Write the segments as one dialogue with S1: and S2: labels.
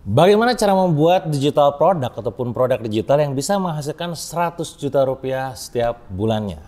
S1: Bagaimana cara membuat digital product ataupun produk digital yang bisa menghasilkan 100 juta rupiah setiap bulannya?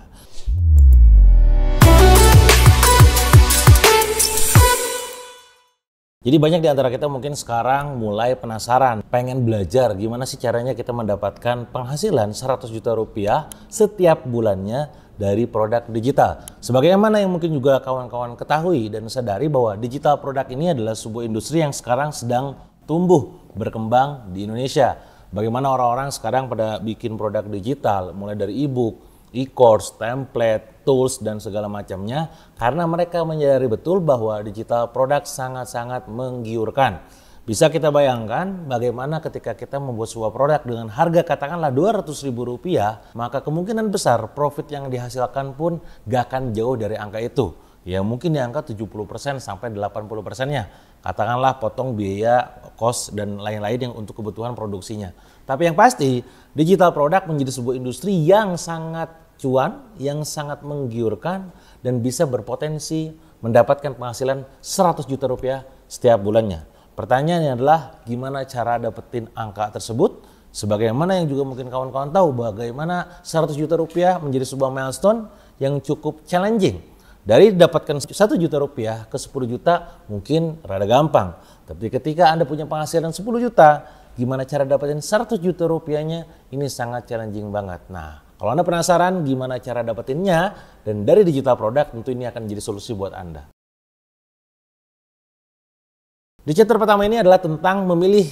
S1: Jadi banyak di antara kita mungkin sekarang mulai penasaran, pengen belajar gimana sih caranya kita mendapatkan penghasilan 100 juta rupiah setiap bulannya dari produk digital. Sebagaimana yang mungkin juga kawan-kawan ketahui dan sadari bahwa digital produk ini adalah sebuah industri yang sekarang sedang tumbuh, berkembang di Indonesia. Bagaimana orang-orang sekarang pada bikin produk digital, mulai dari e-book, e-course, template, tools, dan segala macamnya, karena mereka menyadari betul bahwa digital produk sangat-sangat menggiurkan. Bisa kita bayangkan bagaimana ketika kita membuat sebuah produk dengan harga katakanlah Rp200.000, maka kemungkinan besar profit yang dihasilkan pun gak akan jauh dari angka itu. Ya mungkin di angka 70% sampai 80%-nya. Katakanlah potong biaya, cost, dan lain-lain yang untuk kebutuhan produksinya. Tapi yang pasti, digital produk menjadi sebuah industri yang sangat cuan, yang sangat menggiurkan, dan bisa berpotensi mendapatkan penghasilan 100 juta rupiah setiap bulannya. Pertanyaannya adalah gimana cara dapetin angka tersebut? Sebagaimana yang juga mungkin kawan-kawan tahu bagaimana 100 juta rupiah menjadi sebuah milestone yang cukup challenging. Dari dapatkan 1 juta rupiah ke 10 juta mungkin rada gampang. Tapi ketika Anda punya penghasilan 10 juta, gimana cara dapetin 100 juta rupiahnya? Ini sangat challenging banget. Nah, kalau Anda penasaran gimana cara dapetinnya dan dari digital product, tentu ini akan jadi solusi buat Anda. Di chapter pertama ini adalah tentang memilih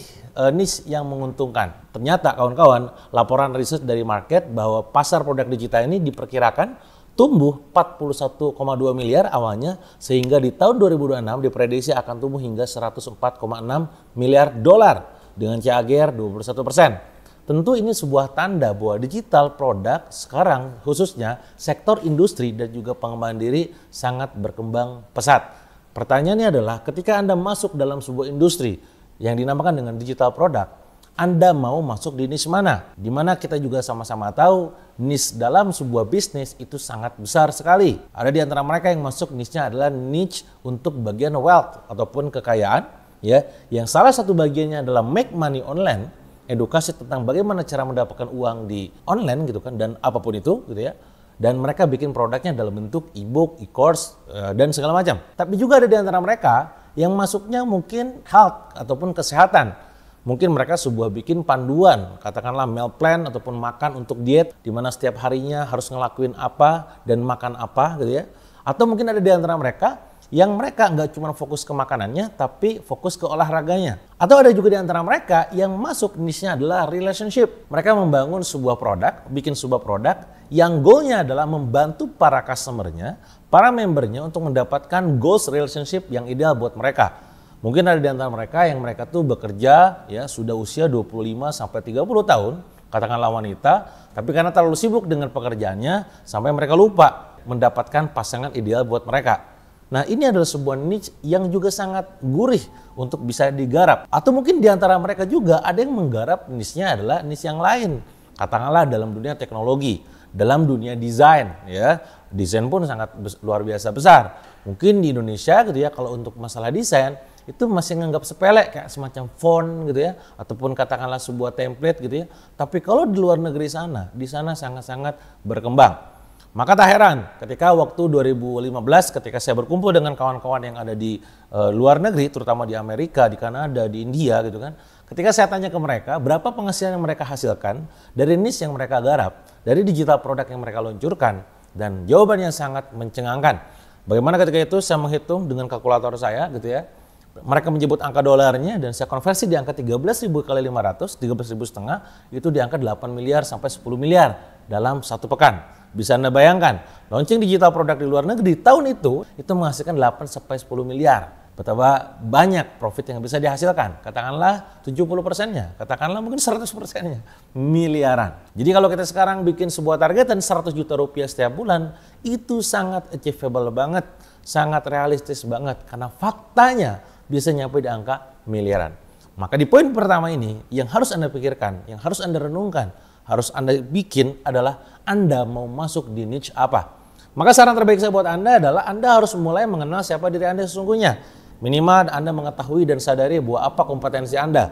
S1: niche yang menguntungkan. Ternyata kawan-kawan, laporan riset dari market bahwa pasar produk digital ini diperkirakan tumbuh 41,2 miliar awalnya, sehingga di tahun 2026 diprediksi akan tumbuh hingga 104,6 miliar dolar dengan CAGR 21%. Tentu ini sebuah tanda bahwa digital produk sekarang khususnya sektor industri dan juga pengembangan diri sangat berkembang pesat. Pertanyaannya adalah ketika Anda masuk dalam sebuah industri yang dinamakan dengan digital produk, Anda mau masuk di niche mana? Dimana kita juga sama-sama tahu niche dalam sebuah bisnis itu sangat besar sekali. Ada di antara mereka yang masuk niche-nya adalah niche untuk bagian wealth ataupun kekayaan, ya, yang salah satu bagiannya adalah make money online, edukasi tentang bagaimana cara mendapatkan uang di online gitu kan, dan apapun itu gitu ya. Dan mereka bikin produknya dalam bentuk e-book, e-course, dan segala macam. Tapi juga ada di antara mereka yang masuknya mungkin health ataupun kesehatan. Mungkin mereka sebuah bikin panduan, katakanlah meal plan ataupun makan untuk diet, di mana setiap harinya harus ngelakuin apa dan makan apa gitu ya. Atau mungkin ada di antara mereka yang mereka nggak cuma fokus ke makanannya, tapi fokus ke olahraganya. Atau ada juga di antara mereka yang masuk niche-nya adalah relationship. Mereka membangun sebuah produk, bikin sebuah produk yang goalnya adalah membantu para customer-nya, para membernya untuk mendapatkan goals relationship yang ideal buat mereka. Mungkin ada di antara mereka yang mereka tuh bekerja ya sudah usia 25 sampai 30 tahun, katakanlah wanita, tapi karena terlalu sibuk dengan pekerjaannya sampai mereka lupa mendapatkan pasangan ideal buat mereka. Nah, ini adalah sebuah niche yang juga sangat gurih untuk bisa digarap. Atau mungkin di antara mereka juga ada yang menggarap niche-nya adalah niche yang lain. Katakanlah dalam dunia teknologi, dalam dunia desain ya. Desain pun sangat luar biasa besar. Mungkin di Indonesia gitu ya, kalau untuk masalah desain itu masih nganggap sepele kayak semacam font gitu ya, ataupun katakanlah sebuah template gitu ya. Tapi kalau di luar negeri sana, di sana sangat-sangat berkembang. Maka tak heran ketika waktu 2015 ketika saya berkumpul dengan kawan-kawan yang ada di luar negeri, terutama di Amerika, di Kanada, di India gitu kan. Ketika saya tanya ke mereka berapa penghasilan yang mereka hasilkan dari niche yang mereka garap, dari digital produk yang mereka luncurkan, dan jawabannya sangat mencengangkan. Bagaimana ketika itu saya menghitung dengan kalkulator saya gitu ya. Mereka menyebut angka dolarnya dan saya konversi di angka 13.000 kali 500, 13.000 setengah, itu di angka 8 miliar sampai 10 miliar dalam satu pekan. Bisa Anda bayangkan, launching digital produk di luar negeri tahun itu menghasilkan 8 sampai 10 miliar. Betapa banyak profit yang bisa dihasilkan. Katakanlah 70%-nya, katakanlah mungkin 100%-nya, miliaran. Jadi kalau kita sekarang bikin sebuah targetan 100 juta rupiah setiap bulan, itu sangat achievable banget, sangat realistis banget. Karena faktanya bisa nyampe di angka miliaran. Maka di poin pertama ini yang harus Anda pikirkan, yang harus Anda renungkan, harus Anda bikin adalah Anda mau masuk di niche apa. Maka saran terbaik saya buat Anda adalah Anda harus mulai mengenal siapa diri Anda sesungguhnya. Minimal Anda mengetahui dan sadari bahwa apa kompetensi Anda.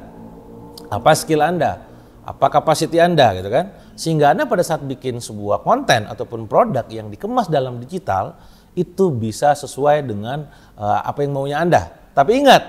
S1: apa skill Anda, apa kapasiti Anda gitu kan. Sehingga Anda pada saat bikin sebuah konten ataupun produk yang dikemas dalam digital itu bisa sesuai dengan apa yang maunya Anda. Tapi ingat,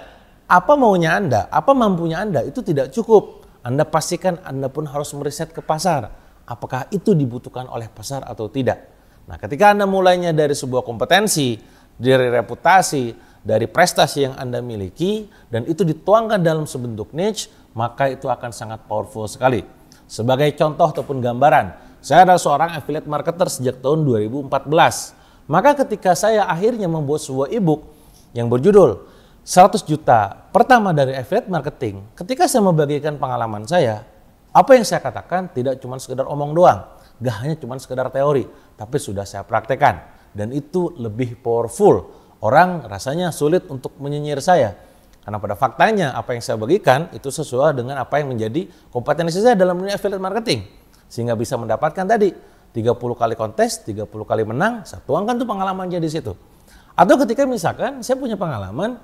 S1: apa maunya Anda, apa mampunya Anda itu tidak cukup. Anda pastikan Anda pun harus meriset ke pasar. Apakah itu dibutuhkan oleh pasar atau tidak. Nah, ketika Anda mulainya dari sebuah kompetensi, dari reputasi, dari prestasi yang Anda miliki, dan itu dituangkan dalam sebentuk niche, maka itu akan sangat powerful sekali. Sebagai contoh ataupun gambaran, saya adalah seorang affiliate marketer sejak tahun 2014. Maka ketika saya akhirnya membuat sebuah ebook yang berjudul 100 juta pertama dari affiliate marketing, ketika saya membagikan pengalaman saya, apa yang saya katakan tidak cuma sekedar omong doang, gak hanya cuma sekedar teori, tapi sudah saya praktekkan. Dan itu lebih powerful. Orang rasanya sulit untuk menyinyir saya. Karena pada faktanya apa yang saya bagikan itu sesuai dengan apa yang menjadi kompetensi saya dalam dunia affiliate marketing. Sehingga bisa mendapatkan tadi 30 kali kontes, 30 kali menang, saya tuangkan tuh pengalamannya di situ. Atau ketika misalkan saya punya pengalaman,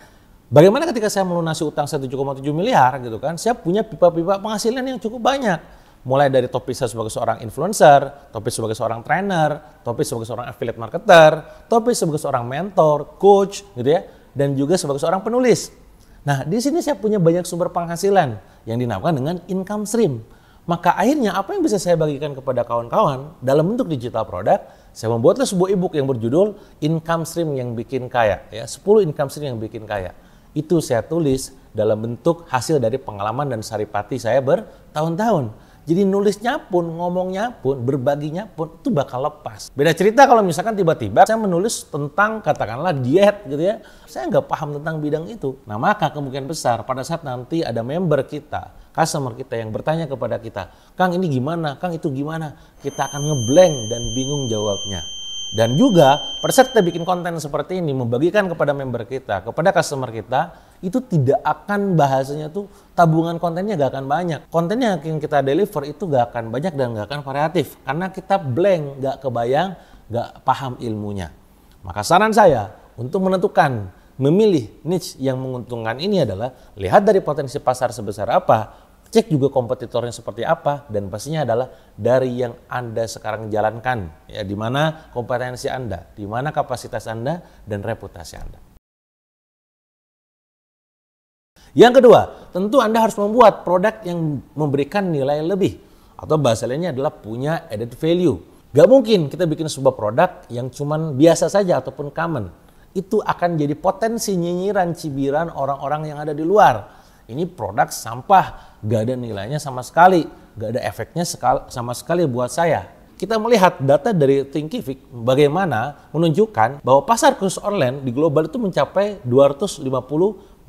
S1: bagaimana ketika saya melunasi utang 1,7 miliar gitu kan, saya punya pipa-pipa penghasilan yang cukup banyak. Mulai dari topik saya sebagai seorang influencer, topik sebagai seorang trainer, topik sebagai seorang affiliate marketer, topik sebagai seorang mentor, coach gitu ya, dan juga sebagai seorang penulis. Nah, di sini saya punya banyak sumber penghasilan yang dinamakan dengan income stream. Maka akhirnya apa yang bisa saya bagikan kepada kawan-kawan dalam bentuk digital product, saya membuatlah sebuah ebook yang berjudul Income Stream yang bikin kaya, ya, 10 income stream yang bikin kaya. Itu saya tulis dalam bentuk hasil dari pengalaman dan saripati saya bertahun-tahun. Jadi nulisnya pun, ngomongnya pun, berbaginya pun itu bakal lepas. Beda cerita kalau misalkan tiba-tiba saya menulis tentang katakanlah diet gitu ya. Saya nggak paham tentang bidang itu. Nah, maka kemungkinan besar pada saat nanti ada member kita, customer kita yang bertanya kepada kita, Kang ini gimana, Kang itu gimana, kita akan ngeblank dan bingung jawabnya. Dan juga pada saat kita bikin konten seperti ini, membagikan kepada member kita, kepada customer kita, itu tidak akan bahasanya tuh tabungan kontennya gak akan banyak. Kontennya yang kita deliver itu gak akan banyak dan gak akan variatif. Karena kita blank, gak kebayang, gak paham ilmunya. Maka saran saya untuk menentukan, memilih niche yang menguntungkan ini adalah lihat dari potensi pasar sebesar apa, cek juga kompetitornya seperti apa, dan pastinya adalah dari yang Anda sekarang jalankan, ya, di mana kompetensi Anda, di mana kapasitas Anda, dan reputasi Anda. Yang kedua, tentu Anda harus membuat produk yang memberikan nilai lebih, atau bahasa lainnya adalah punya added value. Gak mungkin kita bikin sebuah produk yang cuman biasa saja ataupun common. Itu akan jadi potensi nyinyiran, cibiran orang-orang yang ada di luar. Ini produk sampah, gak ada nilainya sama sekali, gak ada efeknya sama sekali buat saya. Kita melihat data dari Thinkific bagaimana menunjukkan bahwa pasar khusus online di global itu mencapai 250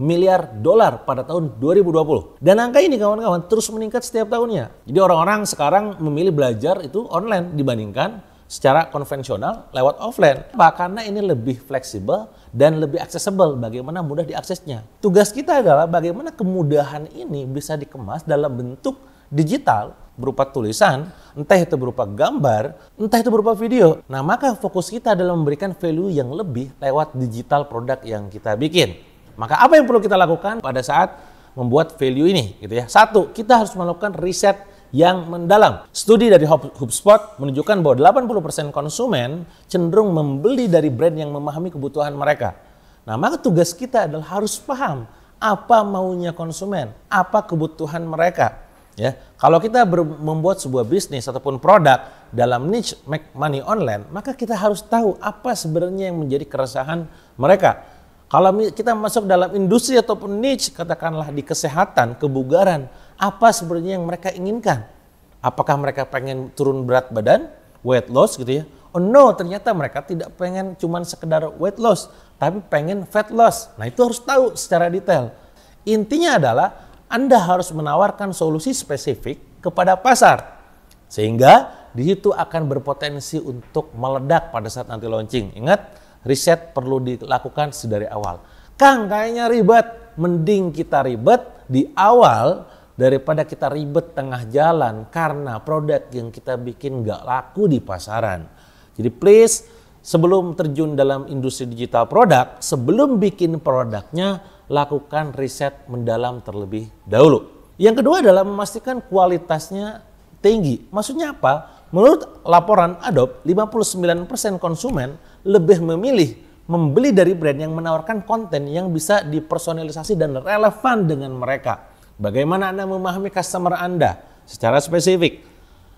S1: miliar dolar pada tahun 2020. Dan angka ini kawan-kawan terus meningkat setiap tahunnya. Jadi orang-orang sekarang memilih belajar itu online dibandingkan secara konvensional lewat offline. Karena ini lebih fleksibel dan lebih accessible, bagaimana mudah diaksesnya. Tugas kita adalah bagaimana kemudahan ini bisa dikemas dalam bentuk digital berupa tulisan, entah itu berupa gambar, entah itu berupa video. Nah, maka fokus kita adalah memberikan value yang lebih lewat digital produk yang kita bikin. Maka apa yang perlu kita lakukan pada saat membuat value ini gitu ya? Satu, kita harus melakukan riset yang mendalam. Studi dari HubSpot menunjukkan bahwa 80% konsumen cenderung membeli dari brand yang memahami kebutuhan mereka. Nah, maka tugas kita adalah harus paham apa maunya konsumen, apa kebutuhan mereka. Ya, kalau kita membuat sebuah bisnis ataupun produk dalam niche make money online, maka kita harus tahu apa sebenarnya yang menjadi keresahan mereka. Kalau kita masuk dalam industri ataupun niche, katakanlah di kesehatan, kebugaran, apa sebenarnya yang mereka inginkan? Apakah mereka pengen turun berat badan, weight loss gitu ya? Oh no, ternyata mereka tidak pengen cuman sekedar weight loss, tapi pengen fat loss. Nah, itu harus tahu secara detail. Intinya adalah Anda harus menawarkan solusi spesifik kepada pasar. Sehingga di situ akan berpotensi untuk meledak pada saat nanti launching. Ingat, riset perlu dilakukan sedari awal. Kang, kayaknya ribet. Mending kita ribet di awal daripada kita ribet tengah jalan karena produk yang kita bikin nggak laku di pasaran. Jadi please, sebelum terjun dalam industri digital produk, sebelum bikin produknya, lakukan riset mendalam terlebih dahulu. Yang kedua adalah memastikan kualitasnya tinggi. Maksudnya apa? Menurut laporan Adobe, 59% konsumen lebih memilih membeli dari brand yang menawarkan konten yang bisa dipersonalisasi dan relevan dengan mereka. Bagaimana Anda memahami customer Anda secara spesifik?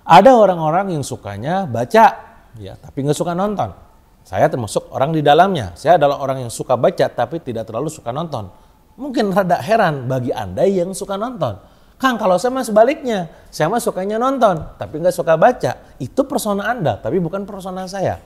S1: Ada orang-orang yang sukanya baca, ya, tapi nggak suka nonton. Saya termasuk orang di dalamnya. Saya adalah orang yang suka baca tapi tidak terlalu suka nonton. Mungkin rada heran bagi Anda yang suka nonton. Kang, kalau saya mah sebaliknya, saya mah sukanya nonton, tapi nggak suka baca. Itu persona Anda, tapi bukan persona saya.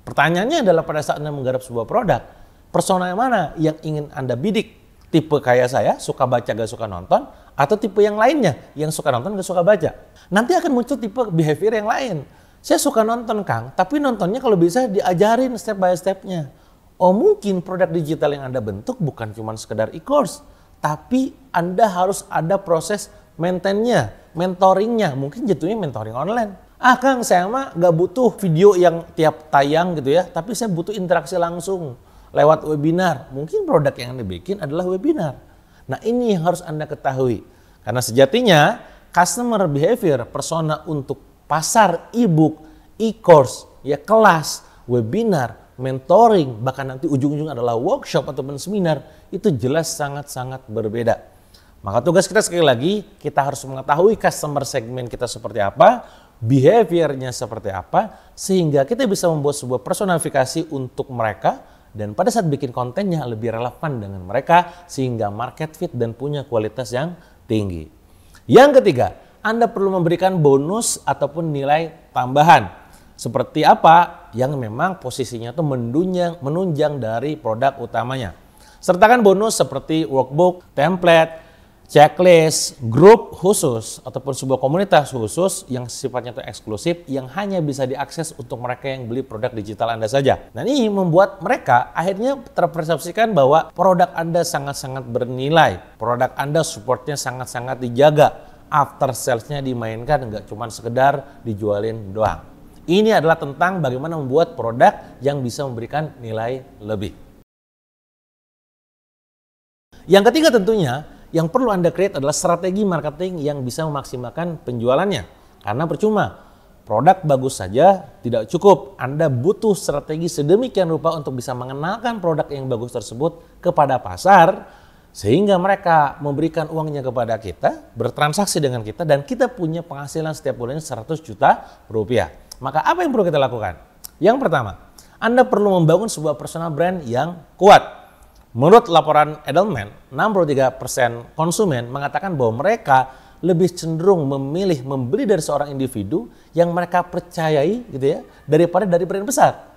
S1: Pertanyaannya adalah pada saat Anda menggarap sebuah produk, persona yang mana yang ingin Anda bidik? Tipe kayak saya, suka baca gak suka nonton, atau tipe yang lainnya, yang suka nonton gak suka baca? Nanti akan muncul tipe behavior yang lain. Saya suka nonton, Kang, tapi nontonnya kalau bisa diajarin step by step-nya. Oh, mungkin produk digital yang Anda bentuk bukan cuma sekedar e-course, tapi Anda harus ada proses maintain-nya, mentoringnya, mungkin jatuhnya mentoring online. Kang, saya mah gak butuh video yang tiap tayang gitu ya, tapi saya butuh interaksi langsung lewat webinar. Mungkin produk yang Anda bikin adalah webinar. Nah, ini yang harus Anda ketahui. Karena sejatinya customer behavior, persona untuk pasar e-book, e-course, ya kelas, webinar, mentoring, bahkan nanti ujung-ujung adalah workshop ataupun seminar, itu jelas sangat-sangat berbeda. Maka tugas kita sekali lagi, kita harus mengetahui customer segmen kita seperti apa, behaviornya seperti apa, sehingga kita bisa membuat sebuah personifikasi untuk mereka, dan pada saat bikin kontennya lebih relevan dengan mereka, sehingga market fit dan punya kualitas yang tinggi. Yang ketiga, Anda perlu memberikan bonus ataupun nilai tambahan. Seperti apa yang memang posisinya itu menunjang dari produk utamanya. Sertakan bonus seperti workbook, template, checklist, grup khusus, ataupun sebuah komunitas khusus yang sifatnya itu eksklusif yang hanya bisa diakses untuk mereka yang beli produk digital Anda saja. Nah, ini membuat mereka akhirnya terpersepsikan bahwa produk Anda sangat-sangat bernilai, produk Anda supportnya sangat-sangat dijaga, after sales-nya dimainkan, nggak cuma sekedar dijualin doang. Ini adalah tentang bagaimana membuat produk yang bisa memberikan nilai lebih. Yang ketiga tentunya, yang perlu Anda create adalah strategi marketing yang bisa memaksimalkan penjualannya. Karena percuma, produk bagus saja tidak cukup. Anda butuh strategi sedemikian rupa untuk bisa mengenalkan produk yang bagus tersebut kepada pasar, sehingga mereka memberikan uangnya kepada kita, bertransaksi dengan kita, dan kita punya penghasilan setiap bulannya 100 juta rupiah. Maka apa yang perlu kita lakukan? Yang pertama, Anda perlu membangun sebuah personal brand yang kuat. Menurut laporan Edelman, 63% konsumen mengatakan bahwa mereka lebih cenderung memilih membeli dari seorang individu yang mereka percayai gitu ya, daripada dari brand besar.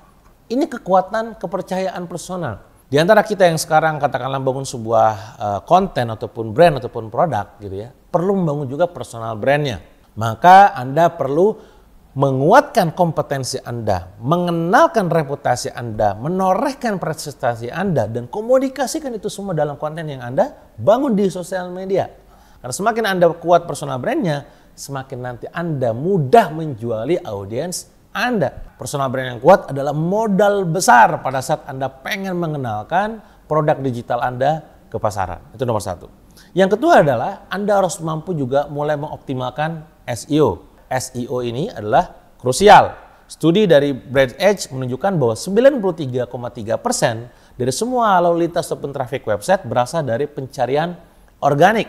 S1: Ini kekuatan kepercayaan personal. Di antara kita yang sekarang katakanlah bangun sebuah konten ataupun brand ataupun produk gitu ya, perlu membangun juga personal brandnya. Maka Anda perlu menguatkan kompetensi Anda, mengenalkan reputasi Anda, menorehkan prestasi Anda, dan komunikasikan itu semua dalam konten yang Anda bangun di sosial media. Karena semakin Anda kuat personal brandnya, semakin nanti Anda mudah menjuali audiens Anda. Personal brand yang kuat adalah modal besar pada saat Anda pengen mengenalkan produk digital Anda ke pasaran. Itu nomor satu. Yang kedua adalah Anda harus mampu juga mulai mengoptimalkan SEO. SEO ini adalah krusial. Studi dari Brand Edge menunjukkan bahwa 93,3% dari semua lalu lintas ataupun traffic website berasal dari pencarian organik.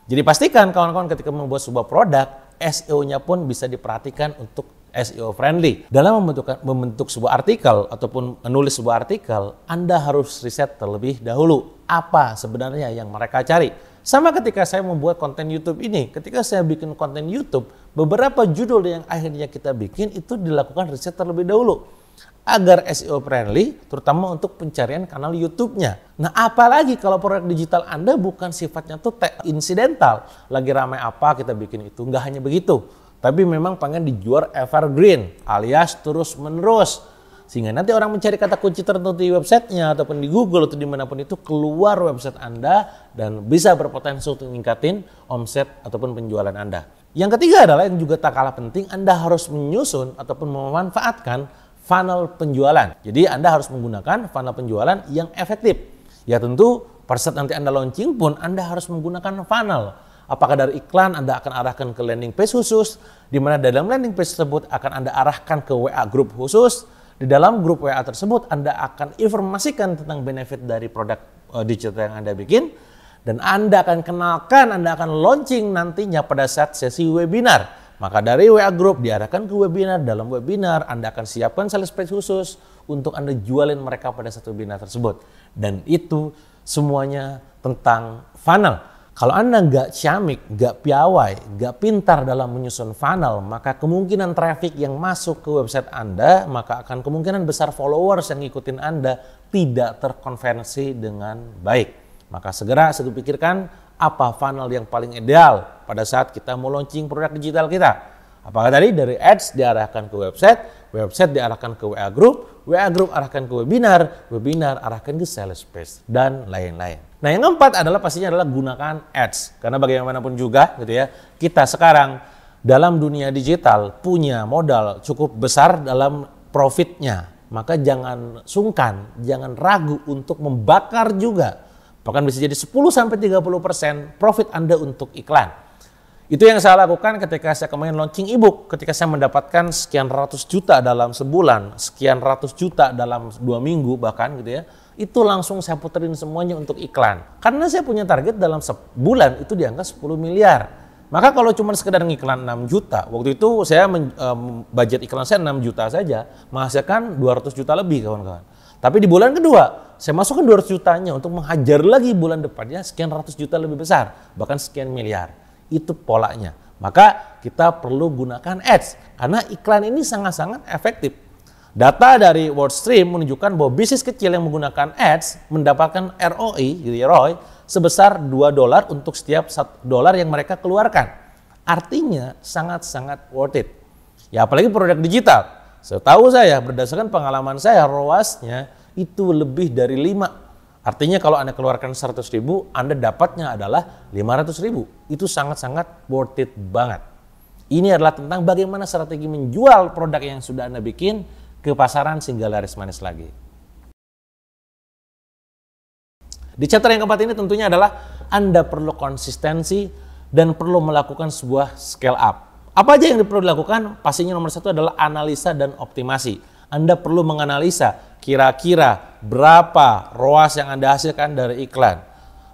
S1: Jadi pastikan kawan-kawan ketika membuat sebuah produk, SEO-nya pun bisa diperhatikan untuk SEO friendly. Dalam membentuk sebuah artikel ataupun menulis sebuah artikel, Anda harus riset terlebih dahulu apa sebenarnya yang mereka cari. Sama ketika saya membuat konten YouTube ini, ketika saya bikin konten YouTube, beberapa judul yang akhirnya kita bikin itu dilakukan riset terlebih dahulu agar SEO friendly, terutama untuk pencarian kanal YouTube-nya. Nah, apalagi kalau produk digital Anda bukan sifatnya tuh insidental, lagi ramai apa kita bikin itu, nggak hanya begitu, tapi memang pengen dijual evergreen alias terus-menerus. Sehingga nanti orang mencari kata kunci tertentu di websitenya ataupun di Google atau dimanapun itu keluar website Anda dan bisa berpotensi untuk meningkatin omset ataupun penjualan Anda. Yang ketiga adalah yang juga tak kalah penting, Anda harus menyusun ataupun memanfaatkan funnel penjualan. Jadi Anda harus menggunakan funnel penjualan yang efektif. Ya tentu pada saat nanti Anda launching pun Anda harus menggunakan funnel Apakah dari iklan Anda akan arahkan ke landing page khusus, di mana dalam landing page tersebut akan Anda arahkan ke WA group khusus. Di dalam grup WA tersebut Anda akan informasikan tentang benefit dari produk digital yang Anda bikin, dan Anda akan kenalkan, Anda akan launching nantinya pada saat sesi webinar. Maka dari WA group diarahkan ke webinar. Dalam webinar Anda akan siapkan sales page khusus untuk Anda jualin mereka pada satu webinar tersebut. Dan itu semuanya tentang funnel. Kalau Anda nggak ciamik, nggak piawai, nggak pintar dalam menyusun funnel, maka kemungkinan traffic yang masuk ke website Anda, maka akan kemungkinan besar followers yang ngikutin Anda tidak terkonversi dengan baik. Maka segera pikirkan apa funnel yang paling ideal pada saat kita mau launching produk digital kita. Apakah tadi dari ads diarahkan ke website, website diarahkan ke WA group arahkan ke webinar, webinar arahkan ke sales page, dan lain-lain. Nah, yang keempat adalah pastinya adalah gunakan ads. Karena bagaimanapun juga gitu ya, kita sekarang dalam dunia digital punya modal cukup besar dalam profitnya. Maka jangan sungkan, jangan ragu untuk membakar juga. Bahkan bisa jadi 10-30% profit Anda untuk iklan. Itu yang saya lakukan ketika saya kemarin launching ebook. Ketika saya mendapatkan sekian ratus juta dalam sebulan, sekian ratus juta dalam 2 minggu bahkan gitu ya, itu langsung saya puterin semuanya untuk iklan. Karena saya punya target dalam sebulan itu di angka 10 miliar. Maka kalau cuma sekedar ngiklan 6 juta, waktu itu saya budget iklan saya 6 juta saja, menghasilkan 200 juta lebih kawan-kawan. Tapi di bulan kedua, saya masukkan 200 jutanya untuk menghajar lagi bulan depannya sekian ratus juta lebih besar, bahkan sekian miliar. Itu polanya. Maka kita perlu gunakan ads, karena iklan ini sangat-sangat efektif. Data dari WordStream menunjukkan bahwa bisnis kecil yang menggunakan ads mendapatkan ROI sebesar $2 untuk setiap $1 yang mereka keluarkan. Artinya sangat-sangat worth it. Ya apalagi produk digital. Setahu saya, berdasarkan pengalaman saya, ROAS-nya itu lebih dari 5. Artinya kalau Anda keluarkan 100.000, Anda dapatnya adalah 500.000. Itu sangat-sangat worth it banget. Ini adalah tentang bagaimana strategi menjual produk yang sudah Anda bikin ke pasaran sehingga laris manis lagi. Di chapter yang keempat ini tentunya adalah Anda perlu konsistensi dan perlu melakukan sebuah scale up. Apa aja yang perlu dilakukan? Pastinya nomor satu adalah analisa dan optimasi. Anda perlu menganalisa kira-kira berapa ROAS yang Anda hasilkan dari iklan.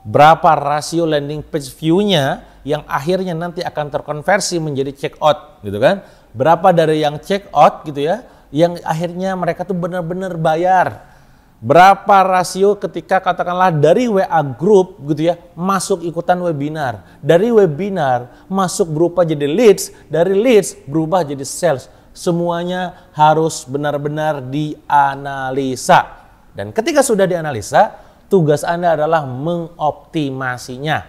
S1: Berapa rasio landing page view-nya yang akhirnya nanti akan terkonversi menjadi check out gitu kan. Berapa dari yang check out gitu ya, yang akhirnya mereka tuh benar-benar bayar. Berapa rasio ketika katakanlah dari WA group gitu ya masuk ikutan webinar. Dari webinar masuk berupa jadi leads, dari leads berubah jadi sales. Semuanya harus benar-benar dianalisa. Dan ketika sudah dianalisa, tugas Anda adalah mengoptimasinya.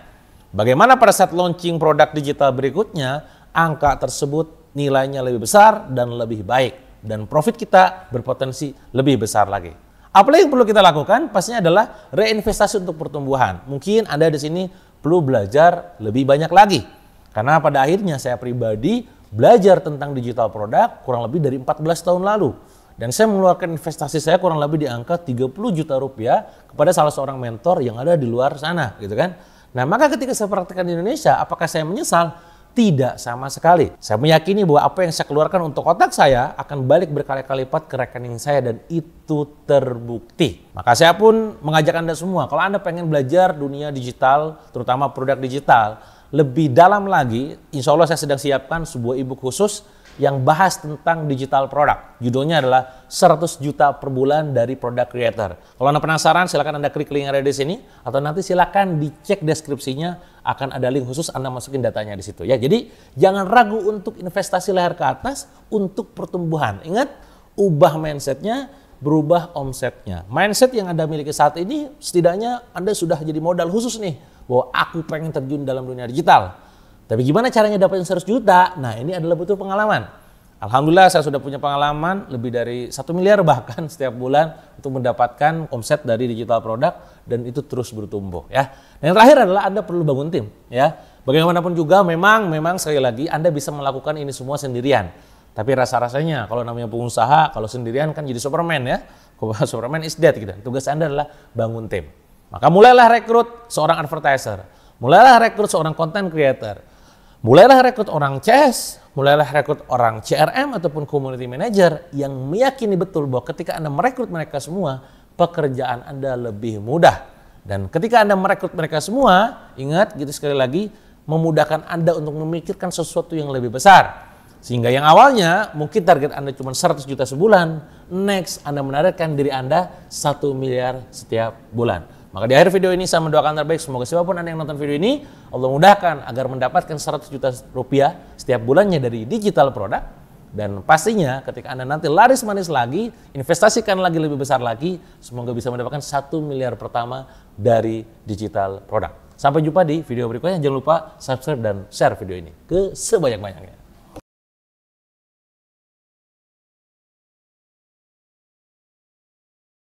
S1: Bagaimana pada saat launching produk digital berikutnya, angka tersebut nilainya lebih besar dan lebih baik. Dan profit kita berpotensi lebih besar lagi. Apalagi yang perlu kita lakukan pastinya adalah reinvestasi untuk pertumbuhan. Mungkin Anda di sini perlu belajar lebih banyak lagi. Karena pada akhirnya saya pribadi belajar tentang digital produk kurang lebih dari 14 tahun lalu. Dan saya mengeluarkan investasi saya kurang lebih di angka 30 juta rupiah kepada salah seorang mentor yang ada di luar sana gitu kan. Nah maka ketika saya praktekkan di Indonesia, apakah saya menyesal? Tidak sama sekali. Saya meyakini bahwa apa yang saya keluarkan untuk otak saya akan balik berkali-kali lipat ke rekening saya dan itu terbukti. Maka saya pun mengajak Anda semua, kalau Anda pengen belajar dunia digital, terutama produk digital, lebih dalam lagi, insya Allah saya sedang siapkan sebuah ebook khusus yang bahas tentang digital produk. Judulnya adalah 100 juta per bulan dari product creator. Kalau Anda penasaran, silakan Anda klik link yang ada di sini, atau nanti silakan dicek deskripsinya, akan ada link khusus, Anda masukin datanya di situ ya. Jadi jangan ragu untuk investasi leher ke atas untuk pertumbuhan. Ingat, ubah mindsetnya, berubah omsetnya. Mindset yang Anda miliki saat ini, setidaknya Anda sudah jadi modal khusus nih, bahwa aku pengen terjun dalam dunia digital. Tapi gimana caranya dapetin 100 juta? Nah ini adalah butuh pengalaman. Alhamdulillah saya sudah punya pengalaman lebih dari 1 miliar bahkan setiap bulan untuk mendapatkan omset dari digital produk dan itu terus bertumbuh ya. Dan yang terakhir adalah Anda perlu bangun tim ya. Bagaimanapun juga memang sekali lagi Anda bisa melakukan ini semua sendirian. Tapi rasa-rasanya kalau namanya pengusaha kalau sendirian kan jadi Superman ya. Superman is dead gitu. Tugas Anda adalah bangun tim. Maka mulailah rekrut seorang advertiser. mulailah rekrut seorang content creator, mulailah rekrut orang CS, mulailah rekrut orang CRM ataupun community manager yang meyakini betul bahwa ketika Anda merekrut mereka semua, pekerjaan Anda lebih mudah. Dan ketika Anda merekrut mereka semua, ingat gitu sekali lagi, memudahkan Anda untuk memikirkan sesuatu yang lebih besar. Sehingga yang awalnya mungkin target Anda cuma 100 juta sebulan, next Anda menargetkan diri Anda 1 miliar setiap bulan. Maka di akhir video ini saya mendoakan terbaik, semoga siapapun Anda yang nonton video ini, Allah mudahkan agar mendapatkan 100 juta rupiah setiap bulannya dari digital produk. Dan pastinya ketika Anda nanti laris manis lagi, investasikan lagi lebih besar lagi, semoga bisa mendapatkan 1 miliar pertama dari digital produk. Sampai jumpa di video berikutnya, jangan lupa subscribe dan share video ini ke sebanyak-banyaknya.